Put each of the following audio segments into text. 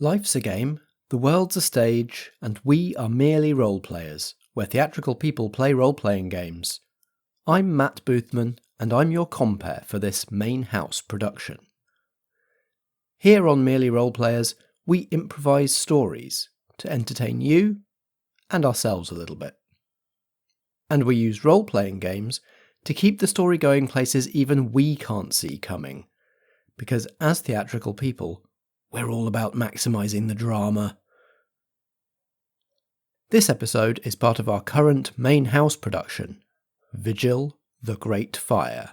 Life's a game, the world's a stage, and we are merely role-players, where theatrical people play role-playing games. I'm Matt Boothman, and I'm your compere for this main house production. Here on Merely Role-Players, we improvise stories to entertain you and ourselves a little bit. And we use role-playing games to keep the story going places even we can't see coming, because as theatrical people, we're all about maximising the drama. This episode is part of our current main house production, Vigil, the Great Fire.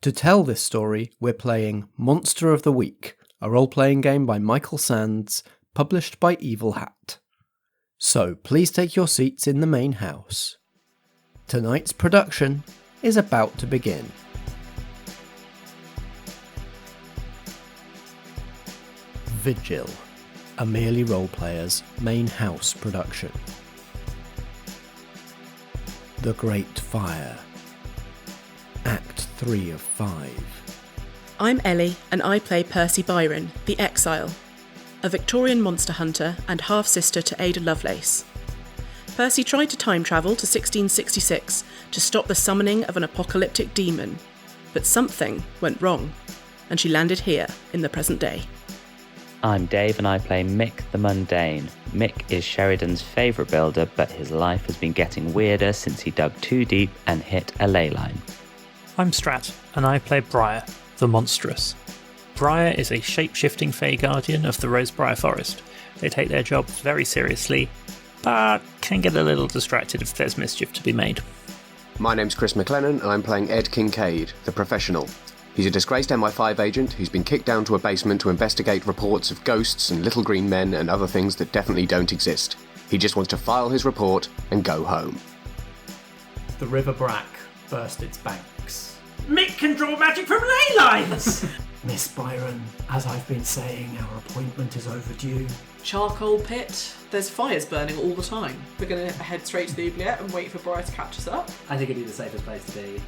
To tell this story, we're playing Monster of the Week, a role-playing game by Michael Sands, published by Evil Hat. So please take your seats in the main house. Tonight's production is about to begin. Vigil, a Merely Role-Players main house production. The Great Fire, Act 3 of 5. I'm Ellie, and I play Percy Byron, the Exile, a Victorian monster hunter and half-sister to Ada Lovelace. Percy tried to time travel to 1666 to stop the summoning of an apocalyptic demon, but something went wrong, and she landed here in the present day. I'm Dave and I play Mick the Mundane. Mick is Sherrydown's favourite builder, but his life has been getting weirder since he dug too deep and hit a leyline. I'm Strat and I play Briar, the Monstrous. Briar is a shape-shifting Fey Guardian of the Rosebriar Forest. They take their job very seriously, but can get a little distracted if there's mischief to be made. My name's Chris McLennan and I'm playing Ed Kincaid, the Professional. He's a disgraced MI5 agent who's been kicked down to a basement to investigate reports of ghosts and little green men and other things that definitely don't exist. He just wants to file his report and go home. The River Brack burst its banks. Mick can draw magic from ley lines! Miss Byron, as I've been saying, our appointment is overdue. Charcoal pit. There's fires burning all the time. We're going to head straight to the oubliette and wait for Briar to catch us up. I think it'd be the safest place to be.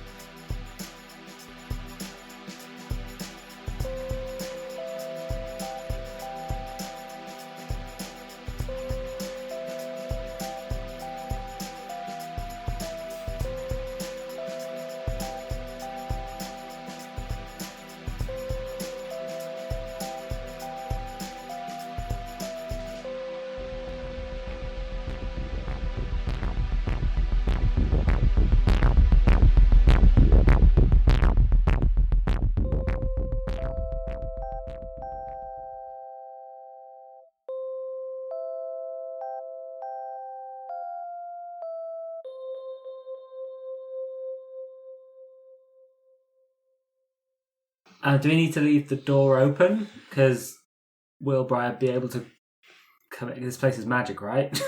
Do we need to leave the door open? Because will Briar be able to come in? This place is magic, right?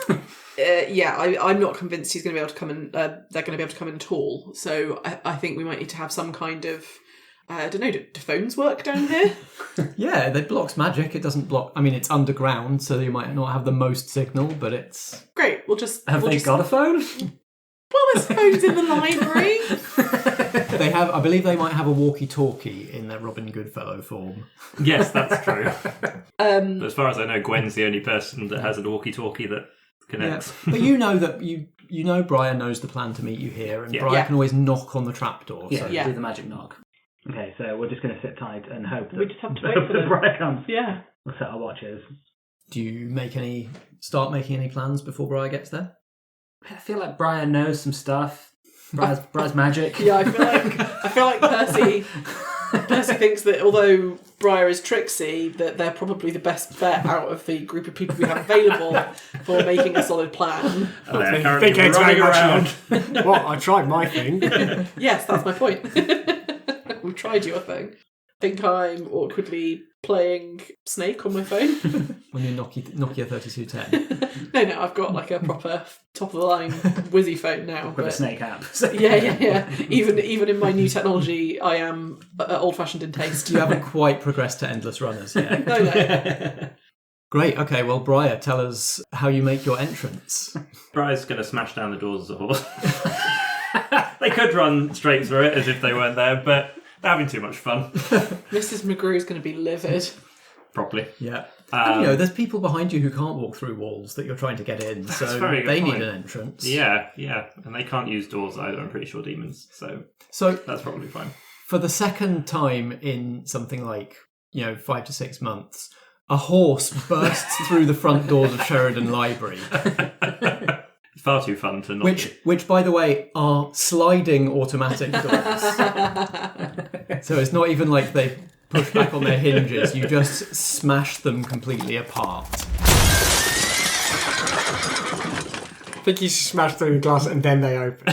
Yeah, I'm not convinced he's going to be able to come in. They're going to be able to come in at all. So I think we might need to have some kind of. I don't know. Do phones work down here? Yeah, it blocks magic. It doesn't block. I mean, it's underground, so you might not have the most signal, but it's Great. We'll just. Have they got a phone? Well, there's phones in the library. They have. I believe they might have a walkie-talkie in their Robin Goodfellow form. Yes, that's true. But as far as I know, Gwen's the only person that has a walkie-talkie that connects. Yeah. But you know that you know Briar knows the plan to meet you here, and Briar can always knock on the trapdoor. Yeah, So. do the magic knock. Okay, so we're just going to sit tight and hope that We just have to wait for them. Briar comes. Yeah. We'll set our watches. Do you start making any plans before Briar gets there? I feel like Briar knows some stuff. Briar's magic. Yeah, I feel like Percy thinks that although Briar is tricksy, that they're probably the best bet out of the group of people we have available for making a solid plan. They're currently running around. What? I tried my thing. Yes, that's my point. We've tried your thing. I think I'm awkwardly playing Snake on my phone. On your Nokia 3210. No, I've got like a proper top-of-the-line whizzy phone now. With a Snake app. Yeah. Even in my new technology, I am old-fashioned in taste. You haven't quite progressed to endless runners yet. No. Great, okay, well, Briar, tell us how you make your entrance. Briar's going to smash down the doors as a horse. They could run straight through it as if they weren't there, but they're having too much fun. Mrs. McGrew's going to be livid. properly. Yeah. And, there's people behind you who can't walk through walls that you're trying to get in, so very good they point. need an entrance. Yeah, and they can't use doors either. I'm pretty sure demons. So that's probably fine. For the second time in something like 5 to 6 months, a horse bursts through the front doors of Sheridan Library. It's far too fun to not. Which, by the way, are sliding automatic doors. So it's not even like they push back on their hinges. You just smash them completely apart. I think you smash through the glass and then they open.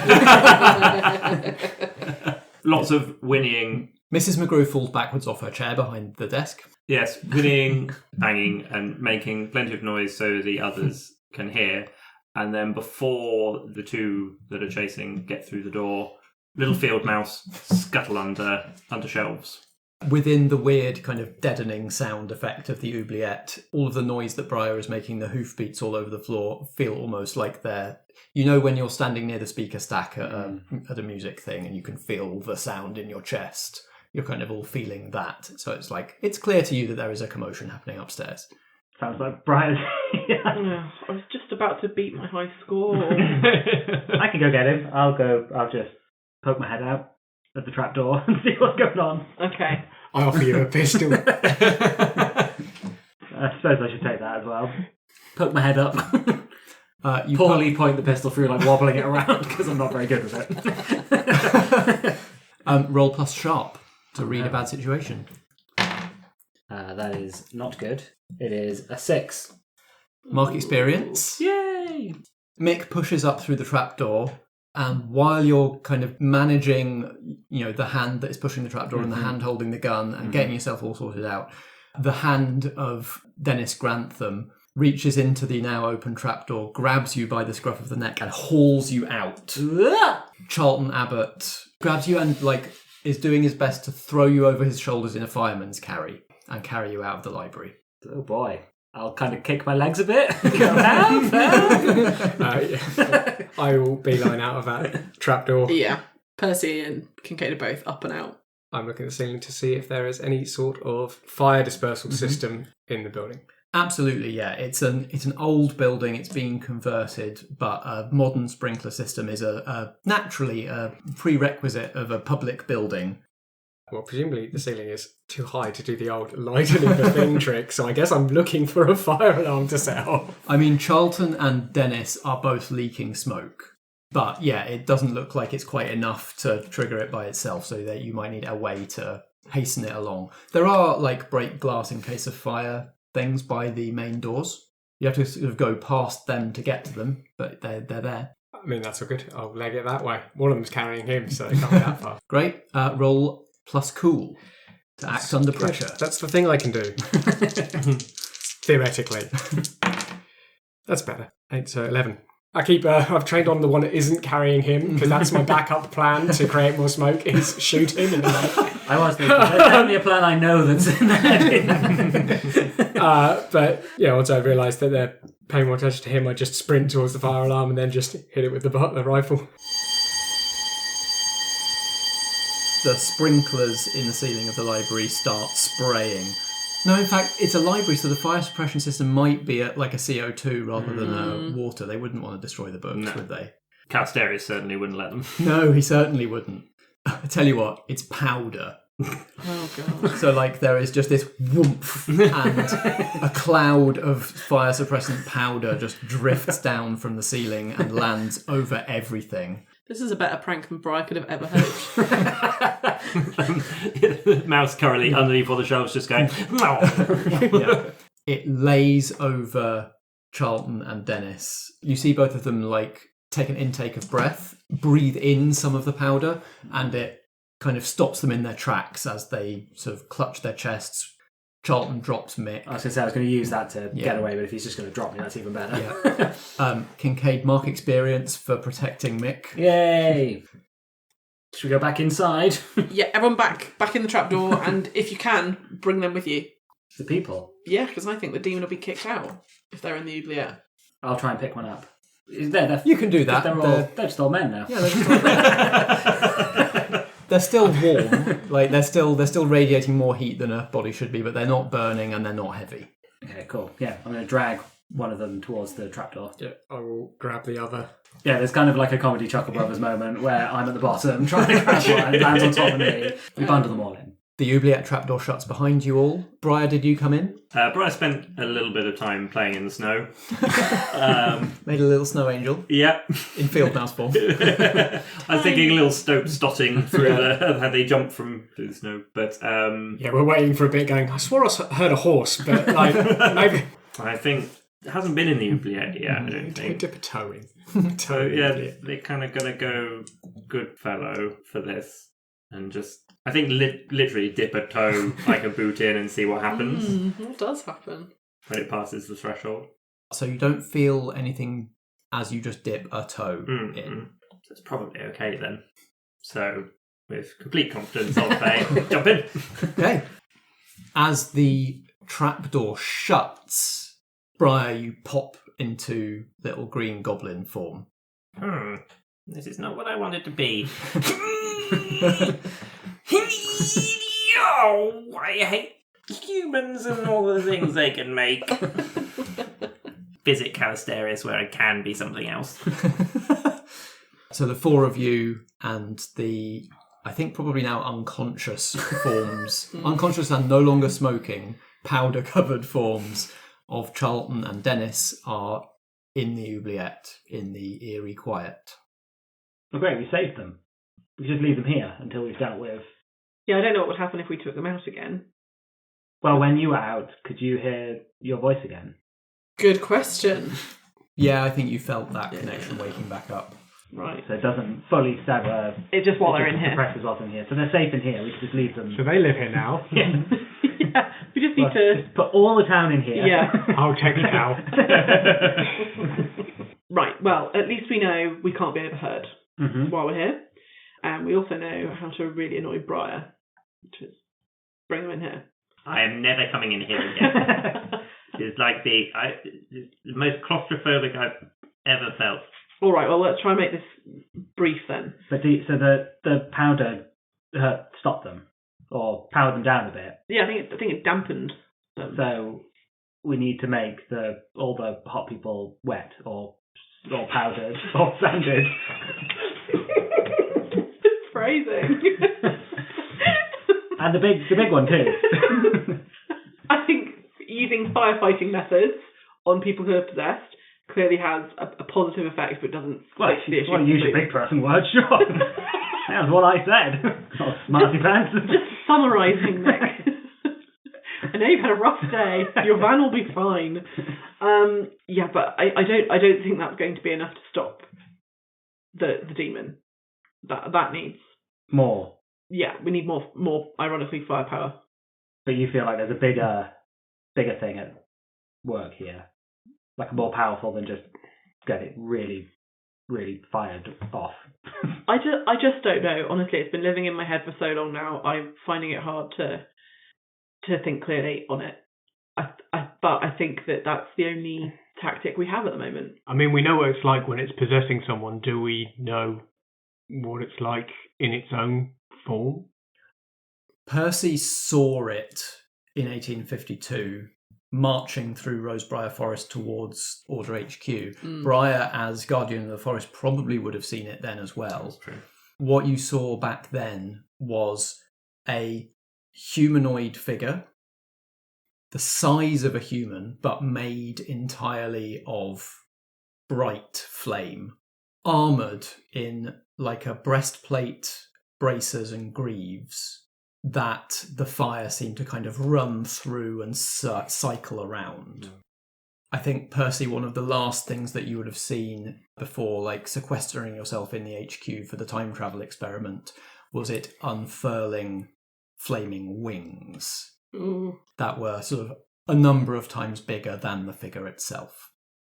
Lots of whinnying. Mrs. McGrew falls backwards off her chair behind the desk. Yes, whinnying, banging, and making plenty of noise so the others can hear. And then before the two that are chasing get through the door, little field mouse scuttle under shelves. Within the weird kind of deadening sound effect of the oubliette, all of the noise that Briar is making, the hoofbeats all over the floor, feel almost like they're... when you're standing near the speaker stack at a music thing and you can feel the sound in your chest, you're kind of all feeling that. So it's like, it's clear to you that there is a commotion happening upstairs. Sounds like Briar's... I was just about to beat my high score. I can go get him. I'll just poke my head out at the trapdoor and see what's going on. Okay. I offer you a pistol. I suppose I should take that as well. Poke my head up. You poorly point the pistol through, like wobbling it around, because I'm not very good with it. Roll plus sharp to read a bad situation. That is not good. It is a 6. Mark experience. Yay! Mick pushes up through the trapdoor, and while you're kind of managing, the hand that is pushing the trapdoor and the hand holding the gun and getting yourself all sorted out, the hand of Dennis Grantham reaches into the now open trapdoor, grabs you by the scruff of the neck and hauls you out. Charlton Abbott grabs you and is doing his best to throw you over his shoulders in a fireman's carry and carry you out of the library. Oh boy. I'll kind of kick my legs a bit. Go, help. I will beeline out of that trapdoor. Yeah. Percy and Kincaid are both up and out. I'm looking at the ceiling to see if there is any sort of fire dispersal system in the building. Absolutely, yeah. It's an old building. It's being converted, but a modern sprinkler system is naturally a prerequisite of a public building. Well, presumably the ceiling is too high to do the old lightening the thing trick, so I guess I'm looking for a fire alarm to set off. I mean, Charlton and Dennis are both leaking smoke, but yeah, it doesn't look like it's quite enough to trigger it by itself, so that you might need a way to hasten it along. There are break glass in case of fire things by the main doors. You have to sort of go past them to get to them, but they're there. I mean, that's all good. I'll leg it that way. One of them's carrying him, so it can't be that far. Great. Roll plus cool to act under pressure. That's the thing I can do. Theoretically. That's better. 8 so 11. I've trained on the one that isn't carrying him, because that's my backup plan to create more smoke, is shoot him in the leg. I was thinking, there's definitely a plan I know that's in there. But yeah, once I realised that they're paying more attention to him, I just sprint towards the fire alarm and then just hit it with the rifle. The sprinklers in the ceiling of the library start spraying. No, in fact, it's a library, so the fire suppression system might be a CO2 rather than water. They wouldn't want to destroy the books, would they? Casterius certainly wouldn't let them. No, he certainly wouldn't. I tell you what, it's powder. Oh, God. So, there is just this whoomph, and a cloud of fire suppressant powder just drifts down from the ceiling and lands over everything. This is a better prank than Briar could have ever hoped. Mouse currently underneath all the shelves just going... Yeah. It lays over Charlton and Dennis. You see both of them, take an intake of breath, breathe in some of the powder, and it kind of stops them in their tracks as they sort of clutch their chests. Charlton drops Mick. I was going to say I was going to use that to get away, but if he's just going to drop me, that's even better. Yeah. Kincaid, mark experience for protecting Mick. Yay! Should we go back inside? Yeah, everyone back in the trapdoor, and if you can, bring them with you. The people? Yeah, because I think the demon will be kicked out if they're in the oubliette. I'll try and pick one up. You can do that. They're just all men now. Yeah, they're just all men. They're still warm. Like they're still radiating more heat than a body should be, but they're not burning and they're not heavy. Okay, cool. Yeah, I'm going to drag one of them towards the trapdoor. Yeah, I will grab the other. Yeah, there's kind of like a comedy Chuckle Brothers moment where I'm at the bottom trying to grab one, it lands on top of me. We bundle them all in. The oubliette trapdoor shuts behind you all. Briar, did you come in? Briar spent a little bit of time playing in the snow. Made a little snow angel. Yeah. In field mouse form. I was thinking a little stotting through how they jump through the snow. But yeah, we're waiting for a bit going, I swore I heard a horse, but like maybe... I think it hasn't been in the oubliette yet, I don't think. Dip a toe in. So yeah, they're kind of going to go good fellow for this. And just, I think, literally dip a toe like a boot in and see what happens. What does happen? When it passes the threshold. So you don't feel anything as you just dip a toe in. So it's probably okay then. So, with complete confidence, I'll say, jump in. Okay. As the trapdoor shuts, Briar, you pop into little green goblin form. This is not what I wanted to be. I hate humans and all the things they can make. Visit Calistarius where I can be something else. So the four of you and the, I think probably now unconscious forms, unconscious and no longer smoking, powder-covered forms of Charlton and Dennis are in the oubliette, in the eerie quiet. Oh great, we saved them. We should leave them here until we've dealt with... Yeah, I don't know what would happen if we took them out again. Well, when you were out, could you hear your voice again? Good question. Yeah, I think you felt that connection waking back up. Right. So it doesn't fully sever... It's just while they're in here. Suppresses while they're in here. So they're safe in here, we could just leave them... So they live here now. Yeah. Yeah, we just need to... Just put all the town in here. Yeah. I'll check it out. Right, well, at least we know we can't be overheard while we're here. And we also know how to really annoy Briar, which is bring them in here. I am never coming in here again. It's like the most claustrophobic I've ever felt. All right, well, let's try and make this brief then. But so the powder stopped them, or powered them down a bit. Yeah, I think it dampened them. So we need to make all the hot people wet, or powdered, or sanded. Phrasing. And the big one too. I think using firefighting methods on people who are possessed clearly has a positive effect, but doesn't fix the issue. Well, use your big person word, sure. That's what I said. Oh, smarty pants. Just summarising, Nick. I know you've had a rough day. Your van will be fine. Yeah, but I don't think that's going to be enough to stop the demon. That needs more. Yeah, we need more. Ironically, firepower. But you feel like there's a bigger thing at work here, like more powerful than just get it really, really fired off. I just don't know. Honestly, it's been living in my head for so long now. I'm finding it hard to think clearly on it. But I think that's the only tactic we have at the moment. I mean, we know what it's like when it's possessing someone. Do we know what it's like in its own form? Percy saw it in 1852, marching through Rosebriar Forest towards Order HQ. Briar, as Guardian of the Forest, probably would have seen it then as well. That's true. What you saw back then was a humanoid figure, the size of a human, but made entirely of bright flame, armoured in like a breastplate, bracers and greaves that the fire seemed to kind of run through and cycle around. I think, Percy, one of the last things that you would have seen before, like sequestering yourself in the HQ for the time travel experiment, was it unfurling flaming wings that were sort of a number of times bigger than the figure itself.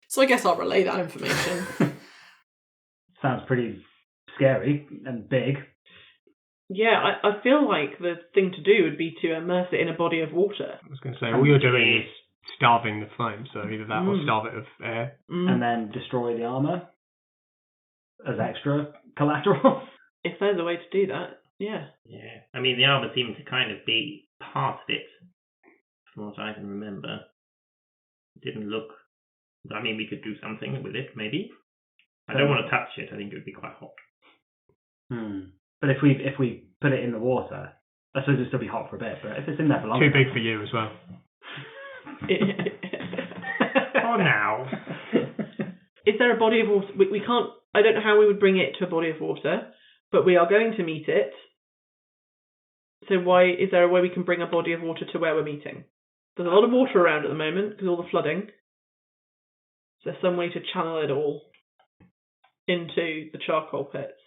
So I guess I'll relay that information. Sounds pretty scary and big. Yeah, I feel like the thing to do would be to immerse it in a body of water. I was going to say, all you're doing is starving the flame, so either that or starve it of air. And then destroy the armour as extra collateral. If there's a way to do that. Yeah. Yeah. I mean, the armour seemed to kind of be part of it, from what I can remember. It didn't look... I mean, we could do something with it, maybe. I don't want to touch it. I think it would be quite hot. But if we put it in the water, I suppose it'd still be hot for a bit, but if it's in there for long... Too big for you as well. Oh, now. Is there a body of water? We can't... I don't know how we would bring it to a body of water, but we are going to meet it. So why is there a way we can bring a body of water to where we're meeting? There's a lot of water around at the moment because of all the flooding. Is there some way to channel it all into the charcoal pits?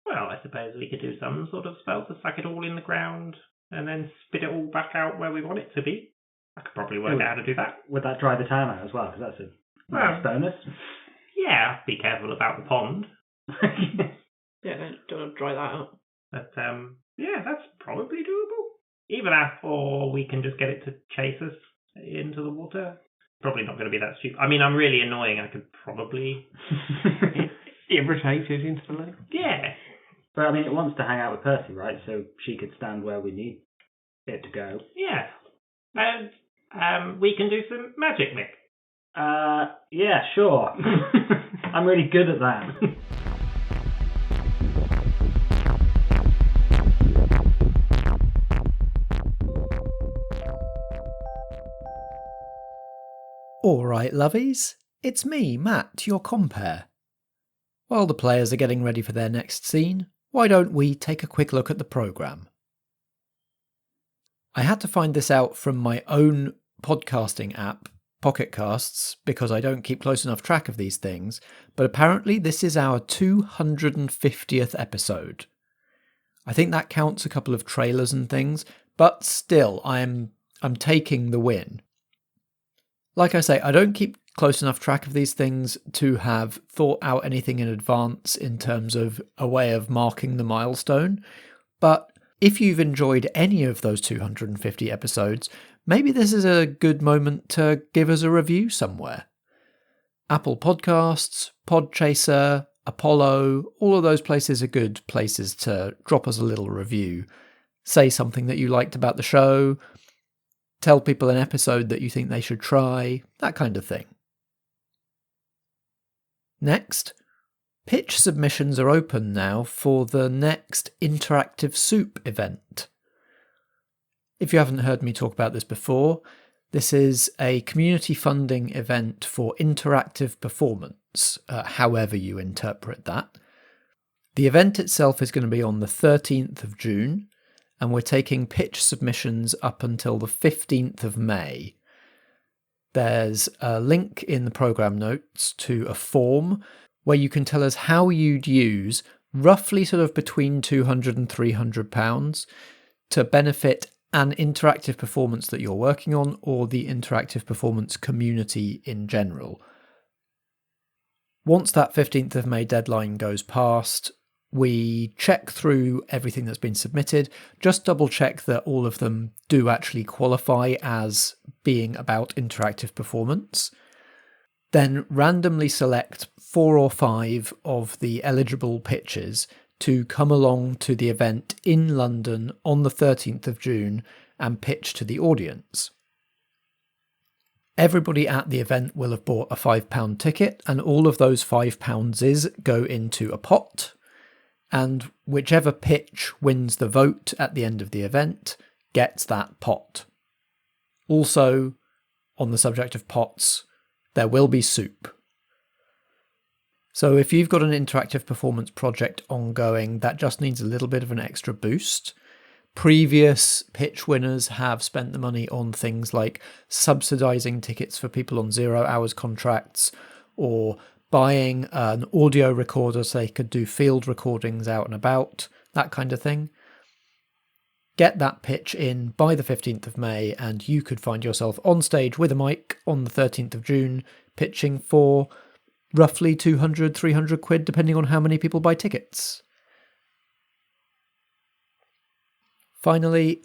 Well, I suppose we could do some sort of spell to suck it all in the ground and then spit it all back out where we want it to be. I could probably work out how to do that. Would that dry the town out as well? Because that's a nice bonus. Yeah, be careful about the pond. Yeah, don't want to dry that out. But, yeah, that's probably doable. Either that, or we can just get it to chase us into the water. Probably not going to be that stupid. I mean, I'm really annoying. I could probably... Irritate it into the lake. Yeah. But, I mean, it wants to hang out with Percy, right? So she could stand where we need it to go. Yeah. And we can do some magic, Mick. Yeah, sure. I'm really good at that. All right, lovies. It's me, Matt, your compere. While the players are getting ready for their next scene, why don't we take a quick look at the programme? I had to find this out from my own podcasting app, Pocket Casts, because I don't keep close enough track of these things, but apparently this is our 250th episode. I think that counts a couple of trailers and things, but still, I'm taking the win. Like I say, I don't keep close enough track of these things to have thought out anything in advance in terms of a way of marking the milestone, but if you've enjoyed any of those 250 episodes, maybe this is a good moment to give us a review somewhere. Apple Podcasts, Podchaser, Apollo, all of those places are good places to drop us a little review. Say something that you liked about the show, tell people an episode that you think they should try, that kind of thing. Next, pitch submissions are open now for the next Interactive Soup event. If you haven't heard me talk about this before, this is a community funding event for interactive performance, however you interpret that. The event itself is going to be on the 13th of June, and we're taking pitch submissions up until the 15th of May. There's a link in the programme notes to a form where you can tell us how you'd use roughly sort of between £200 and £300 to benefit an interactive performance that you're working on or the interactive performance community in general. Once that 15th of May deadline goes past, we check through everything that's been submitted, just double check that all of them do actually qualify as being about interactive performance. Then randomly select 4 or 5 of the eligible pitches to come along to the event in London on the 13th of June and pitch to the audience. Everybody at the event will have bought a £5 ticket, and all of those £5 go into a pot, and whichever pitch wins the vote at the end of the event gets that pot. Also, on the subject of pots, there will be soup. So if you've got an interactive performance project ongoing that just needs a little bit of an extra boost, previous pitch winners have spent the money on things like subsidising tickets for people on 0 hours contracts, or buying an audio recorder so they could do field recordings out and about, that kind of thing. Get that pitch in by the 15th of May and you could find yourself on stage with a mic on the 13th of June pitching for roughly 200, 300 quid depending on how many people buy tickets. Finally,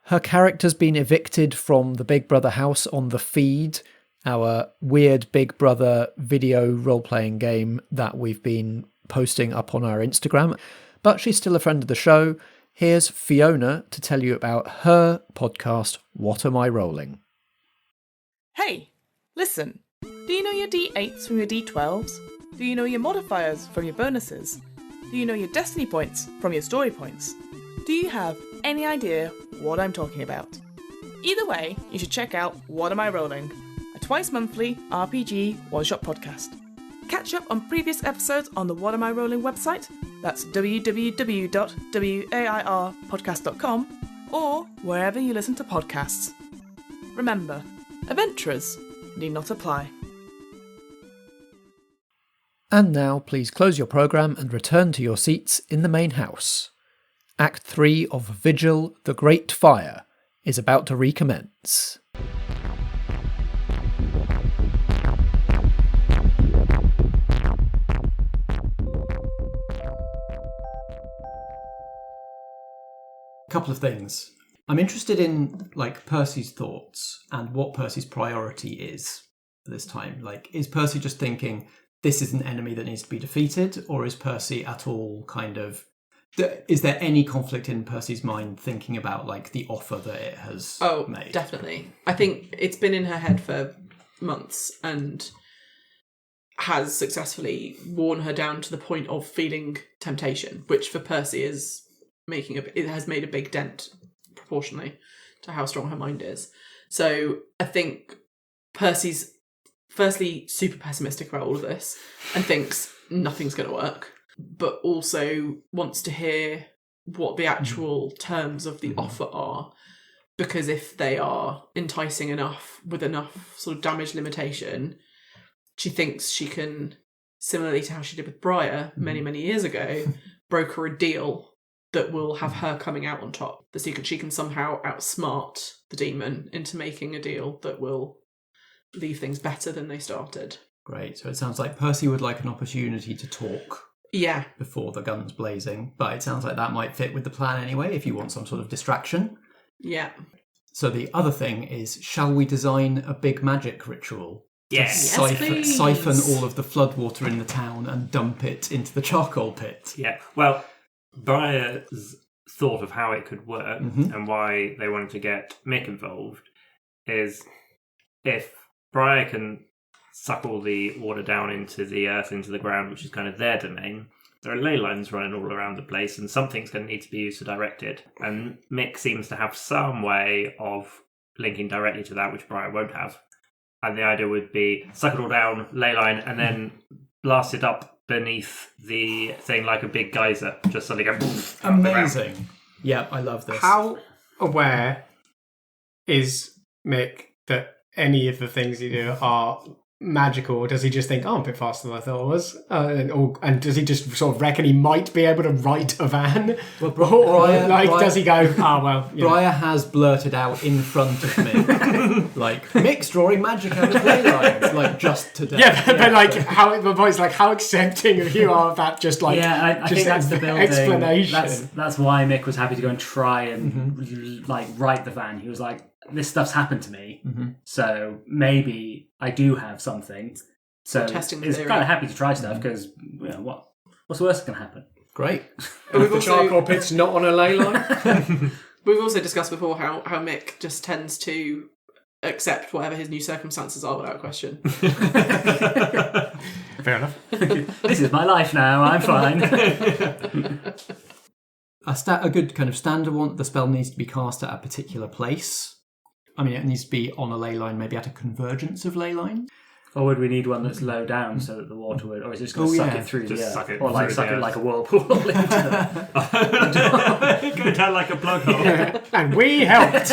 her character's been evicted from the Big Brother house on the feed, our weird Big Brother video role-playing game that we've been posting up on our Instagram. but she's still a friend of the show. Here's Fiona to tell you about her podcast, What Am I Rolling? Hey, listen. Do you know your D8s from your D12s? Do you know your modifiers from your bonuses? Do you know your destiny points from your story points? Do you have any idea what I'm talking about? Either way, you should check out What Am I Rolling, a twice-monthly RPG one-shot podcast. Catch up on previous episodes on the What Am I Rolling website, that's www.wairpodcast.com, or wherever you listen to podcasts. Remember, adventurers need not apply. And now please close your programme and return to your seats in the main house. Act 3 of Vigil, the Great Fire is about to recommence. Couple of things. I'm interested in Percy's thoughts and what Percy's priority is at this time. Is Percy just thinking this is an enemy that needs to be defeated, or is Percy at all is there any conflict in Percy's mind thinking about the offer that it has made? Definitely. I think it's been in her head for months and has successfully worn her down to the point of feeling temptation, which for Percy is it has made a big dent proportionally to how strong her mind is. So I think Percy's firstly super pessimistic about all of this and thinks nothing's going to work, but also wants to hear what the actual terms of the offer are, because if they are enticing enough with enough sort of damage limitation, she thinks she can, similarly to how she did with Briar many years ago, broker a deal that will have her coming out on top. That she can somehow outsmart the demon into making a deal that will leave things better than they started. Great. So it sounds like Percy would like an opportunity to talk. Yeah. Before the gun's blazing. But it sounds like that might fit with the plan anyway, if you want some sort of distraction. Yeah. So the other thing is, shall we design a big magic ritual? Yes. Siphon all of the floodwater in the town and dump it into the charcoal pit. Yeah. Well, Briar's thought of how it could work and why they wanted to get Mick involved is if Briar can suck all the water down into the earth, into the ground, which is kind of their domain, there are ley lines running all around the place and something's going to need to be used to direct it. And Mick seems to have some way of linking directly to that, which Briar won't have. And the idea would be suck it all down, ley line, and then blast it up beneath the thing like a big geyser, just so they go poof. Amazing. Yeah, I love this. How aware is Mick that any of the things you do are magical, or does he just think, I'm a bit faster than I thought I was? And does he just sort of reckon he might be able to ride a van? Well, Briar, does he go, Briar has blurted out in front of me, Mick's drawing magic out of ley lines, just today. How accepting of you are of that, I think that's the building. Explanation. That's why Mick was happy to go and try and write the van. He was like, this stuff's happened to me, so maybe I do have something. So he's kind of happy to try stuff because what's the worst that can happen? Great. But if the charcoal pit's not on a ley line. We've also discussed before how Mick just tends to accept whatever his new circumstances are without question. Fair enough. This is my life now. I'm fine. A good kind of standard one. The spell needs to be cast at a particular place. I mean, it needs to be on a ley line, maybe at a convergence of ley lines. Or would we need one that's low down so that the water would... Or is it just going to suck it through the earth? Or suck it like a whirlpool into the... Go down like a plug hole. Yeah. And we helped!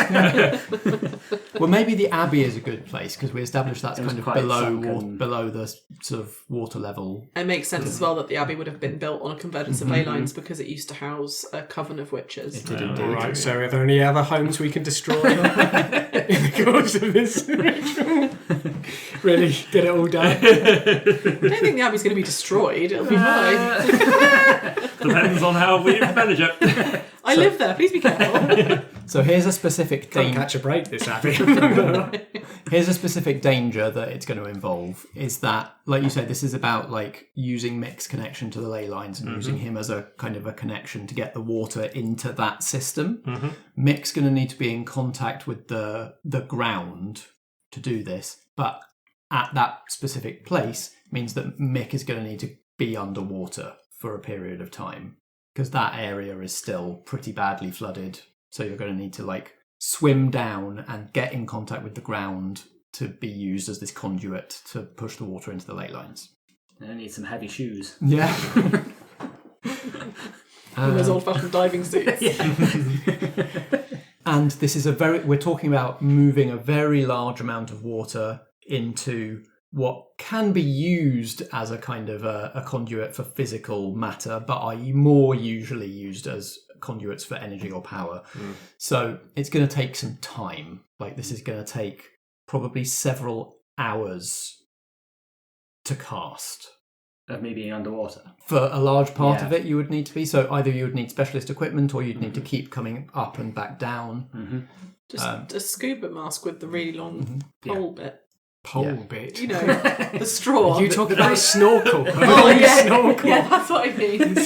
Well, maybe the Abbey is a good place, because we established that's kind of below the sort of water level. It makes sense as well that the Abbey would have been built on a convergence of ley lines because it used to house a coven of witches. It did indeed. Right, so are there any other homes we can destroy in the course of this ritual? Really get it all done. I don't think the Abbey's going to be destroyed. It'll be fine. Depends on how we manage it. I live there. Please be careful. So here's a specific Can't catch a break this happy. Here's a specific danger that it's going to involve is that, like you said, this is about like using Mick's connection to the ley lines and using him as a kind of a connection to get the water into that system. Mick's going to need to be in contact with the ground to do this, but at that specific place means that Mick is going to need to be underwater for a period of time because that area is still pretty badly flooded. So you're going to need to like swim down and get in contact with the ground to be used as this conduit to push the water into the ley lines. I need some heavy shoes. Yeah. Those old-fashioned diving suits. And this is we're talking about moving a very large amount of water into what can be used as a kind of a conduit for physical matter, but are more usually used as conduits for energy or power. So it's going to take some time. Like this is going to take probably several hours to cast. Of me being underwater. For a large part of it, you would need to be. So either you would need specialist equipment or you'd need to keep coming up and back down. Just a scuba mask with the really long pole bit. Bit? You know, the straw. You talk about a snorkel. Snorkel. Yeah, that's what I mean.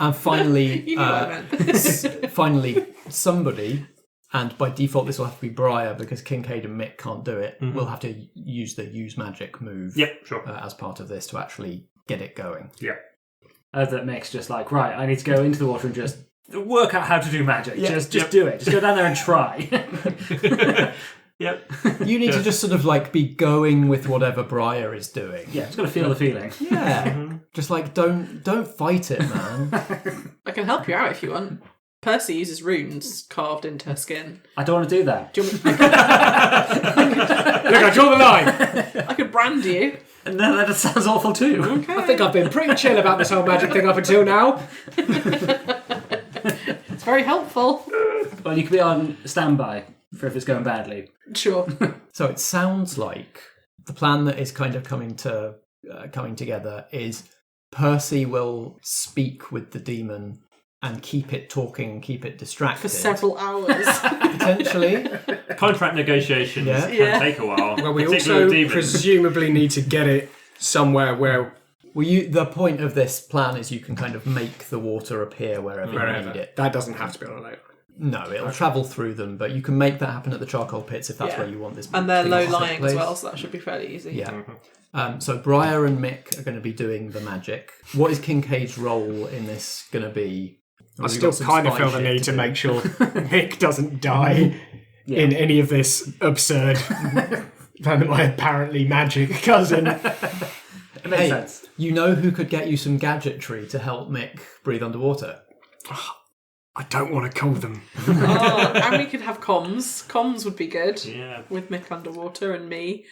And finally, You knew what I meant. finally, somebody, and by default this will have to be Briar because Kincaid and Mick can't do it, will have to use the use magic move as part of this to actually get it going. That Mick's just like, right, I need to go into the water and just work out how to do magic. Just do it. Just go down there and try. You need to just sort of like be going with whatever Briar is doing. Yeah, just got to feel the feeling. Yeah. Just like don't fight it, man. I can help you out if you want. Percy uses runes carved into her skin. I don't want to do that. Do you want me- Look, I draw the line. I could brand you. And then that sounds awful too. Okay. I think I've been pretty chill about this whole magic thing up until now. It's very helpful. Well, you could be on standby for if it's going badly. Sure. So it sounds like the plan that is kind of coming together is Percy will speak with the demon and keep it talking and keep it distracted. For several hours. Potentially. Contract negotiations can take a while. Well, we also presumably need to get it somewhere where... Well, the point of this plan is you can kind of make the water appear wherever you need it. That doesn't have to be on a leyline. No, it'll travel through them, but you can make that happen at the charcoal pits if that's where you want this. And they're thing low to take lying place. as well, so that should be fairly easy. Yeah. So Briar and Mick are going to be doing the magic. What is Kincaid's role in this going to be? I still kind of feel the need to make sure Mick doesn't die in any of this absurd than my apparently magic cousin. It makes sense. You know who could get you some gadgetry to help Mick breathe underwater? I don't want to call them. And we could have comms. Comms would be good. Yeah. With Mick underwater and me.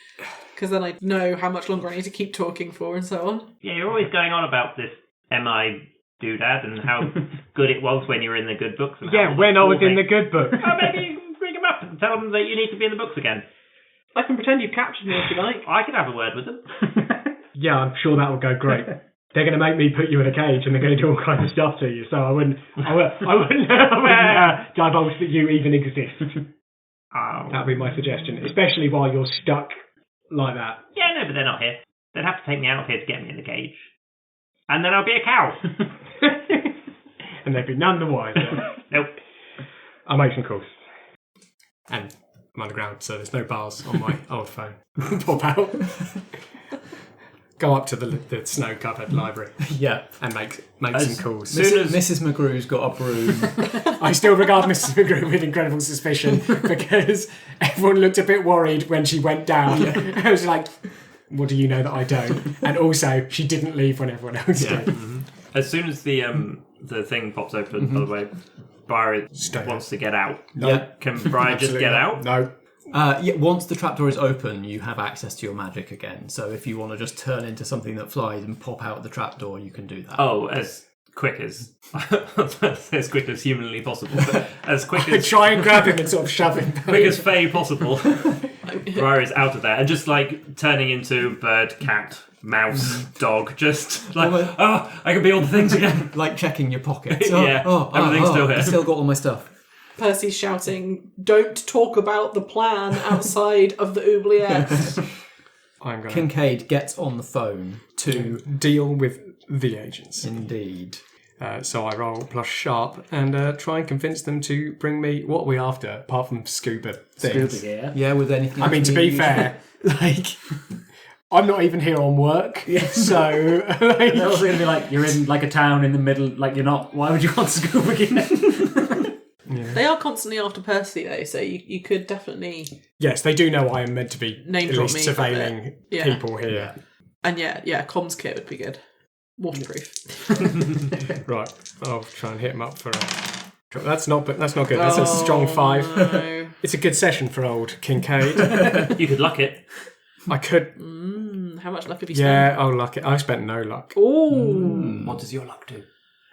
Because then I know how much longer I need to keep talking for and so on. Yeah, you're always going on about this MI doodad and how good it was when you were in the good books. And when I was in the good book. Oh, maybe bring them up and tell them that you need to be in the books again. I can pretend you've captured me if you like. I could have a word with them. Yeah, I'm sure that will go great. They're going to make me put you in a cage and they're going to do all kinds of stuff to you. So I wouldn't divulge that you even exist. That'd be my suggestion, especially while you're stuck like that. Yeah, no, but they're not here. They'd have to take me out of here to get me in the cage. And then I'll be a cow. And they'd be none the wiser. Nope. I'll make some calls. And I'm underground, so there's no bars on my old phone. Pop out. Go up to the snow-covered library. Yeah. And make some calls. Mrs. McGrew's got a broom. I still regard Mrs. McGrew with incredible suspicion because everyone looked a bit worried when she went down. I was like, what do you know that I don't? And also, she didn't leave when everyone else did. Mm-hmm. As soon as the thing pops open, by the way, Briar wants to get out. No. Can Briar just get out? No. Once the trapdoor is open, you have access to your magic again. So if you want to just turn into something that flies and pop out the trapdoor, you can do that. Oh, as quick as humanly possible. But as quick as try and grab him and sort of shove him. Quick as fey possible. Briar is out of there and just like turning into bird, cat, mouse, dog. Just like I can be all the things again. Like checking your pockets. Yeah, everything's still here. I've still got all my stuff. Percy's shouting, "Don't talk about the plan outside of the oubliette." Kincaid gets on the phone to deal with the agents. Indeed. So I roll plus sharp and try and convince them to bring me what are we after, apart from scuba things. Scuba, yeah, with anything. I mean, to be fair, like, I'm not even here on work, so... Like, they're also going to be like, you're in like a town in the middle, like you're not, why would you want scuba gear? Yeah. They are constantly after Percy, though, so you could definitely... Yes, they do know I am meant to be name at drop least me surveilling people here. And comms kit would be good. Waterproof. Right, I'll try and hit him up for a... That's not good. That's a strong 5. No. It's a good session for old Kincaid. You could luck it. I could... How much luck have you spent? Yeah, I'll luck it. I spent no luck. Ooh. What does your luck do?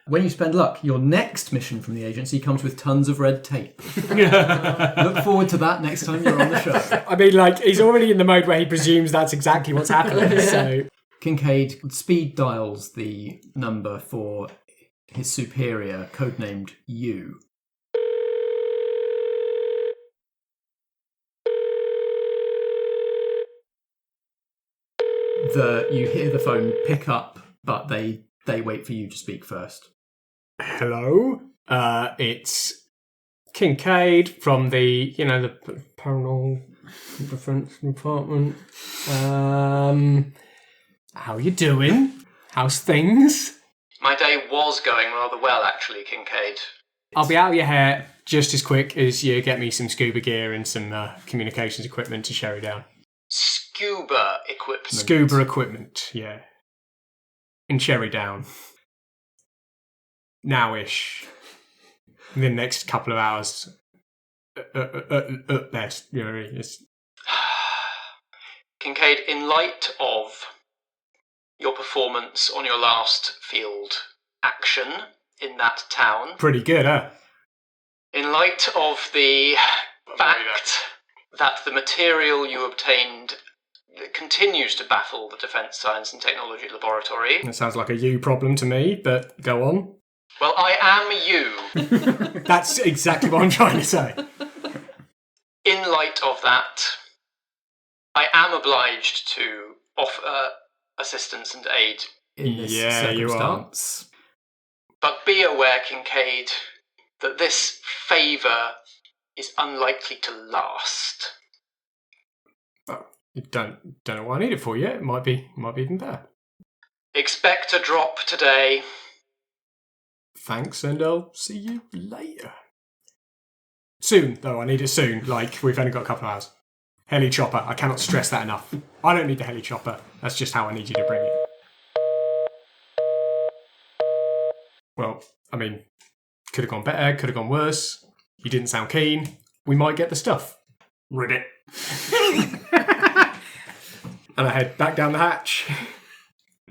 When you spend luck, your next mission from the agency comes with tons of red tape. Look forward to that next time you're on the show. I mean, like, he's already in the mode where he presumes that's exactly what's happening, so... Kincaid speed dials the number for his superior, codenamed You. You hear the phone pick up, but they wait for you to speak first. Hello? It's Kincaid from the Paranormal Defense Department. How you doing? How's things? My day was going rather well, actually, Kincaid. I'll be out of your hair just as quick as you get me some scuba gear and some communications equipment to Sherrydown. Scuba equipment? Scuba equipment, yeah. In Sherrydown. Now-ish. In the next couple of hours. At best, you know what I mean? Kincaid, in light of your performance on your last field action in that town. Pretty good, huh? In light of the fact that the material you obtained continues to baffle the Defence Science and Technology Laboratory. That sounds like a you problem to me, but go on. Well, I am you. That's exactly what I'm trying to say. In light of that, I am obliged to offer assistance and aid in this circumstance. But be aware, Kincaid, that this favour is unlikely to last. Well, you don't know what I need it for yet. It might be even better. Expect a drop today. Thanks, and I'll see you later. Soon, though. I need it soon. Like, we've only got a couple of hours. Heli chopper. I cannot stress that enough. I don't need the heli chopper. That's just how I need you to bring it. Well, I mean, could have gone better, could have gone worse. You didn't sound keen. We might get the stuff. Ribbit. And I head back down the hatch.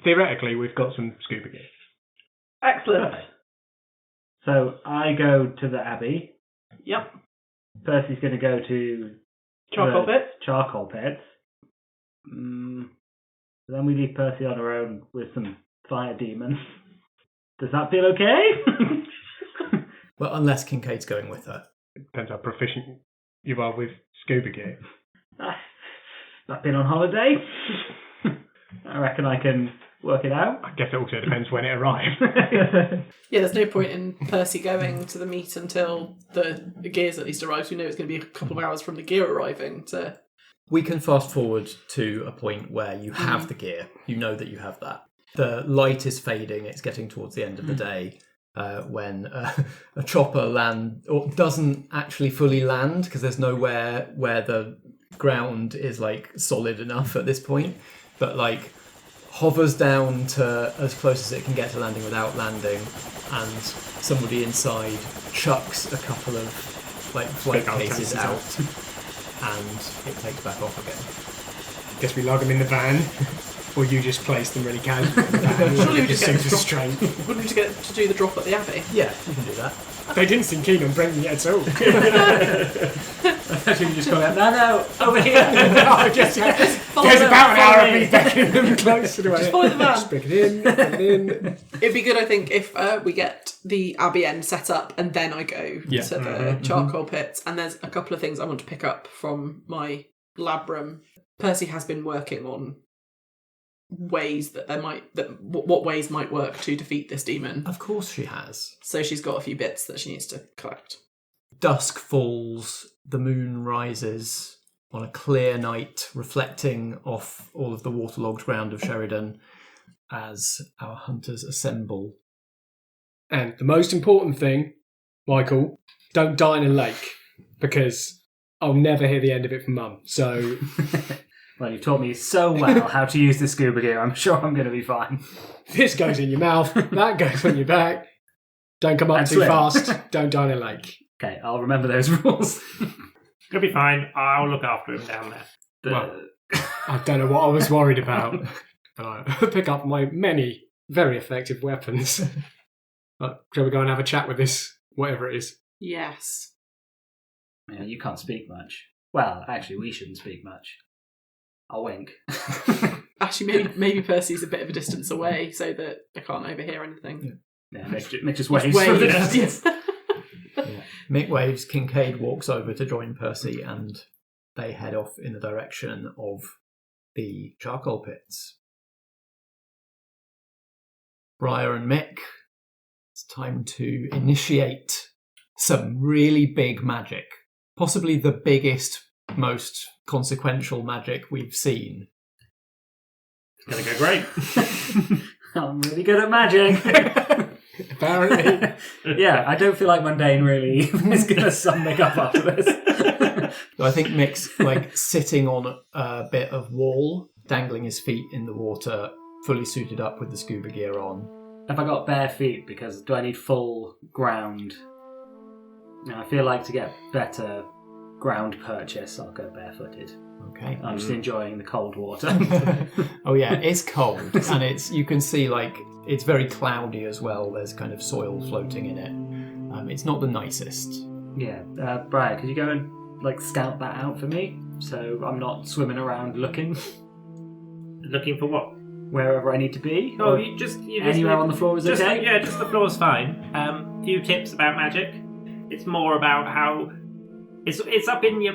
Theoretically, we've got some scuba gear. Excellent. So I go to the Abbey. Yep. Percy's going to go to Charcoal pits. Charcoal pits. Then we leave Percy on her own with some fire demons. Does that feel okay? Well, unless Kincaid's going with her. It depends how proficient you are with scuba gear. I've been on holiday. I reckon I can work it out. I guess it also depends when it arrives. Yeah, there's no point in Percy going to the meet until the gears at least arrives. We know it's going to be a couple of hours from the gear arriving. We can fast forward to a point where you have the gear. You know that you have that. The light is fading. It's getting towards the end of the day when a chopper doesn't actually fully land because there's nowhere where the ground is like solid enough at this point, but like hovers down to as close as it can get to landing without landing, and somebody inside chucks a couple of like flight cases out and it takes back off again. Guess we lug them in the van, or you just place them really casually in the van. Surely we just get super straight. Wouldn't we just get to do the drop at the Abbey? Yeah, you can do that. They didn't seem keen on bringing it at all. Imagine you just going out, no, over here. There's about an hour of me backing them closer to Just follow the van. Just pick it in. It'd be good, I think, if we get the Abbey end set up and then I go to the charcoal pits. And there's a couple of things I want to pick up from my lab room. Percy has been working on ways what ways might work to defeat this demon. Of course she has. So she's got a few bits that she needs to collect. Dusk falls, the moon rises on a clear night, reflecting off all of the waterlogged ground of Sherrydown as our hunters assemble. And the most important thing, Michael, don't die in a lake, because I'll never hear the end of it from Mum. So... Well, you've taught me so well how to use the scuba gear. I'm sure I'm going to be fine. This goes in your mouth, that goes on your back. Don't come up too fast. Don't die in a lake. Okay, I'll remember those rules. You'll be fine. I'll look after him down there. Well, I don't know what I was worried about. I pick up my many very effective weapons. Shall we go and have a chat with this, whatever it is? Yes. Yeah, you can't speak much. Well, actually, we shouldn't speak much. I'll wink. Actually, maybe Percy's a bit of a distance away so that I can't overhear anything. Yeah, Mick just waves. Yes. Mick waves, Kincaid walks over to join Percy, and they head off in the direction of the charcoal pits. Briar and Mick, it's time to initiate some really big magic. Possibly the biggest, most consequential magic we've seen. It's going to go great. I'm really good at magic. Apparently. Yeah, I don't feel like mundane really is going to sum Mick up after this. I think Mick's sitting on a bit of wall, dangling his feet in the water, fully suited up with the scuba gear on. Have I got bare feet? Because do I need full ground? I feel like to get better ground purchase, I'll go barefooted. Okay. I'm just enjoying the cold water. Oh yeah, it's cold, and you can see it's very cloudy as well. There's kind of soil floating in it. It's not the nicest. Yeah, Briar, could you go and scout that out for me, so I'm not swimming around looking? Looking for what? Wherever I need to be. Oh, you just anywhere on the floor is okay. Yeah, just the floor's fine. Few tips about magic. It's more about how it's up in your.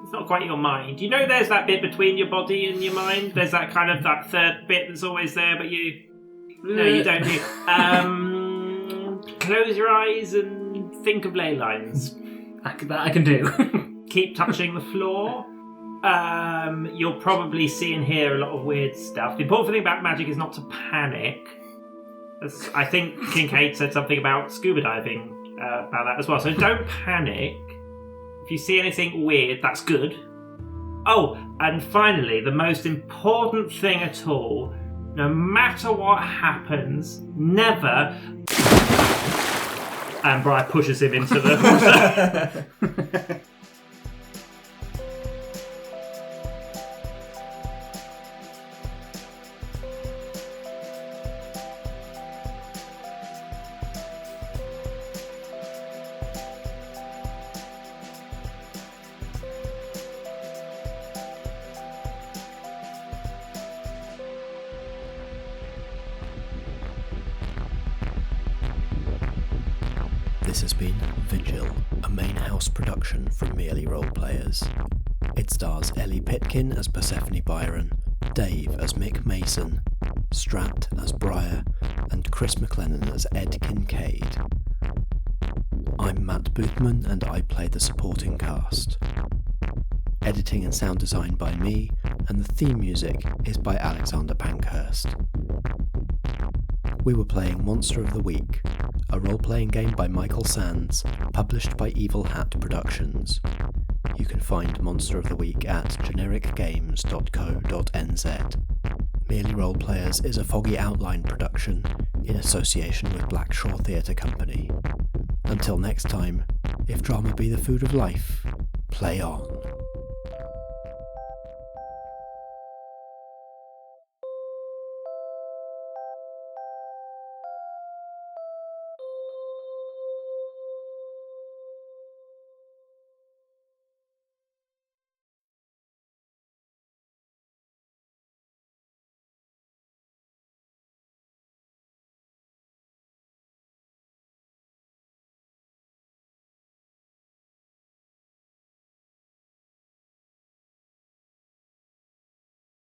It's not quite your mind. You know, there's that bit between your body and your mind. There's that kind of that third bit that's always there, but you don't. Close your eyes and think of ley lines. That I can do. Keep touching the floor. You'll probably see and hear a lot of weird stuff. The important thing about magic is not to panic. I think Kincaid said something about scuba diving about that as well. So don't panic. If you see anything weird, that's good. Oh, and finally, the most important thing at all, no matter what happens, never... And Brian pushes him into the water. This has been Vigil, a main house production from Merely Roleplayers. It stars Ellie Pitkin as Persephone Byron, Dave as Mick Mason, Strat as Briar, and Chris McLennan as Ed Kincaid. I'm Matt Boothman and I play the supporting cast. Editing and sound design by me, and the theme music is by Alexander Pankhurst. We were playing Monster of the Week, a role-playing game by Michael Sands, published by Evil Hat Productions. You can find Monster of the Week at genericgames.co.nz. Merely Roleplayers is a Foggy Outline production in association with Blackshaw Theatre Company. Until next time, if drama be the food of life, play on.